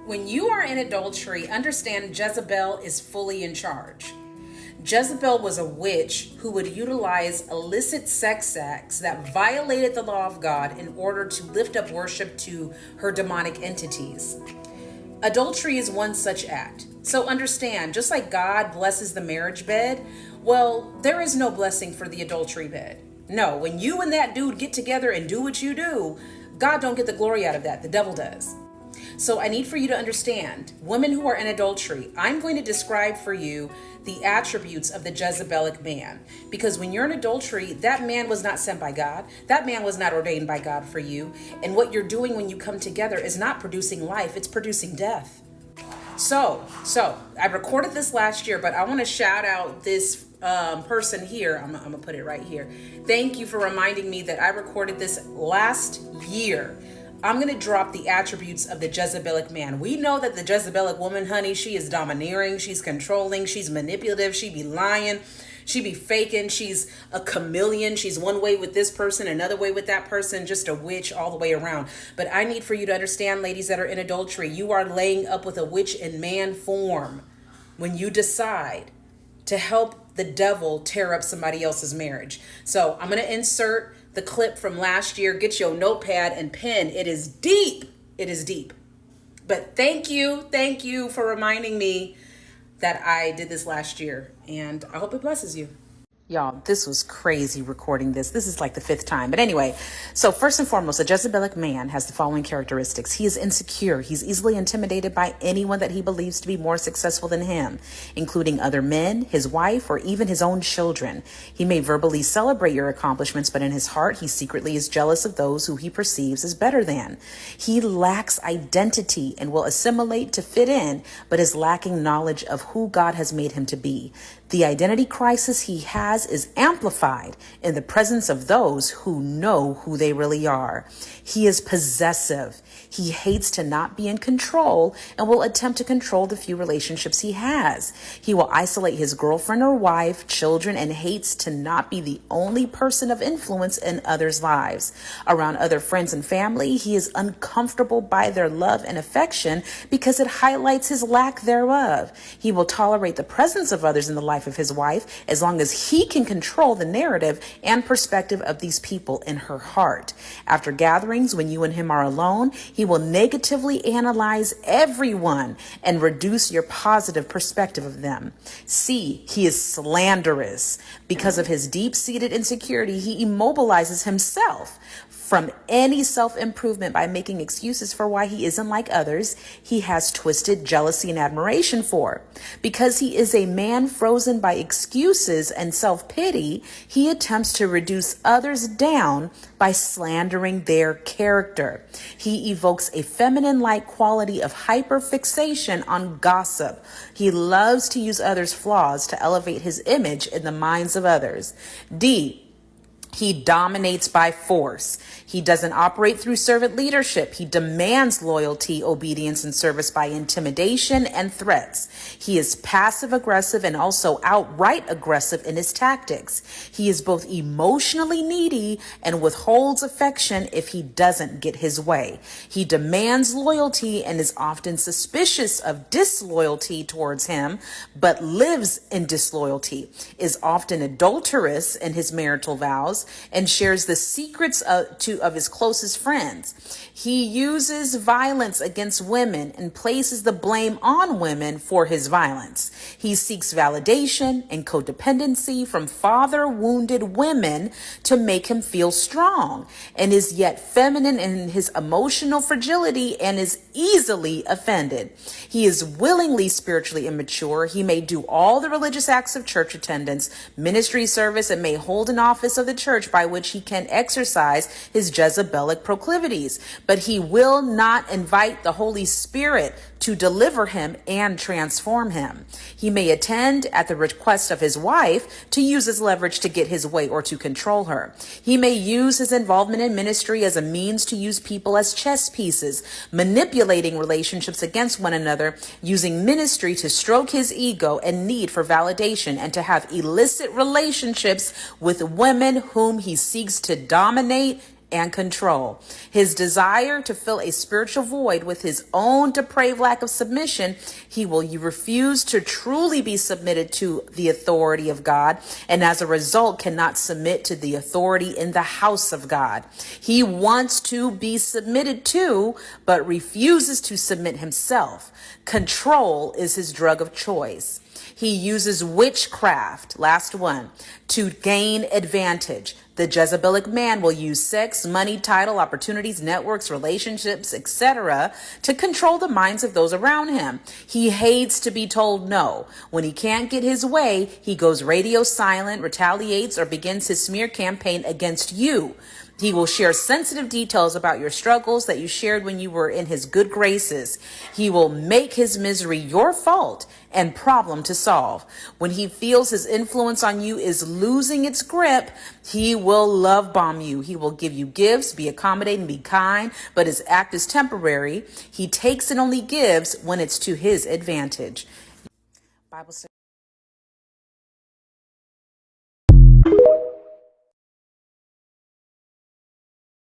When you are in adultery, understand Jezebel is fully in charge. Jezebel was a witch who would utilize illicit sex acts that violated the law of God in order to lift up worship to her demonic entities. Adultery is one such act. So understand, just like God blesses the marriage bed, well, there is no blessing for the adultery bed. No, when you and that dude get together and do what you do, God don't get the glory out of that. The devil does. So I need for you to understand, women who are in adultery, I'm going to describe for you the attributes of the Jezebelic man. Because when you're in adultery, that man was not sent by God. That man was not ordained by God for you. And what you're doing when you come together is not producing life, it's producing death. So I recorded this last year, but I want to shout out this person here. I'm going to put it right here. Thank you for reminding me that I recorded this last year. I'm going to drop the attributes of the Jezebelic man. We know that the Jezebelic woman, honey, she is domineering, she's controlling, she's manipulative, she be lying, she be faking, she's a chameleon, she's one way with this person, another way with that person, just a witch all the way around. But I need for you to understand, ladies that are in adultery, you are laying up with a witch in man form when you decide to help the devil tear up somebody else's marriage. So I'm going to insert the clip from last year. Get your notepad and pen. It is deep. It is deep. But thank you for reminding me that I did this last year, and I hope it blesses you. Y'all, this was crazy recording this. This is like the 5th time. But anyway, so first and foremost, a Jezebelic man has the following characteristics. He is insecure. He's easily intimidated by anyone that he believes to be more successful than him, including other men, his wife, or even his own children. He may verbally celebrate your accomplishments, but in his heart, he secretly is jealous of those who he perceives as better than. He lacks identity and will assimilate to fit in, but is lacking knowledge of who God has made him to be. The identity crisis he has is amplified in the presence of those who know who they really are. He is possessive. He hates to not be in control and will attempt to control the few relationships he has. He will isolate his girlfriend or wife, children, and hates to not be the only person of influence in others' lives. Around other friends and family, he is uncomfortable by their love and affection because it highlights his lack thereof. He will tolerate the presence of others in the life of his wife as long as he can control the narrative and perspective of these people in her heart. After gatherings, when you and him are alone, he will negatively analyze everyone and reduce your positive perspective of them. C, he is slanderous. Because of his deep-seated insecurity, he immobilizes himself from any self-improvement by making excuses for why he isn't like others he has twisted jealousy and admiration for. Because he is a man frozen by excuses and self-pity, he attempts to reduce others down by slandering their character. He evokes a feminine-like quality of hyperfixation on gossip. He loves to use others' flaws to elevate his image in the minds of others. D, he dominates by force. He doesn't operate through servant leadership. He demands loyalty, obedience, and service by intimidation and threats. He is passive aggressive and also outright aggressive in his tactics. He is both emotionally needy and withholds affection if he doesn't get his way. He demands loyalty and is often suspicious of disloyalty towards him, but lives in disloyalty, is often adulterous in his marital vows, and shares the secrets of his closest friends. He uses violence against women and places the blame on women for his violence. He seeks validation and codependency from father-wounded women to make him feel strong, and is yet feminine in his emotional fragility and is easily offended. He is willingly spiritually immature. He may do all the religious acts of church attendance, ministry service, and may hold an office of the church by which he can exercise his Jezebelic proclivities, but he will not invite the Holy Spirit to deliver him and transform him. He may attend at the request of his wife to use his leverage to get his way or to control her. He may use his involvement in ministry as a means to use people as chess pieces, manipulating relationships against one another, using ministry to stroke his ego and need for validation, and to have illicit relationships with women whom he seeks to dominate and control. His desire to fill a spiritual void with his own depraved lack of submission, he will refuse to truly be submitted to the authority of God, and as a result cannot submit to the authority in the house of God. He wants to be submitted to, but refuses to submit himself. Control is his drug of choice. He uses witchcraft, last one, to gain advantage. The Jezebelic man will use sex, money, title, opportunities, networks, relationships, etc. to control the minds of those around him. He hates to be told no. When he can't get his way, he goes radio silent, retaliates, or begins his smear campaign against you. He will share sensitive details about your struggles that you shared when you were in his good graces. He will make his misery your fault and problem to solve. When he feels his influence on you is losing its grip, he will love bomb you. He will give you gifts, be accommodating, be kind, but his act is temporary. He takes and only gives when it's to his advantage. Bible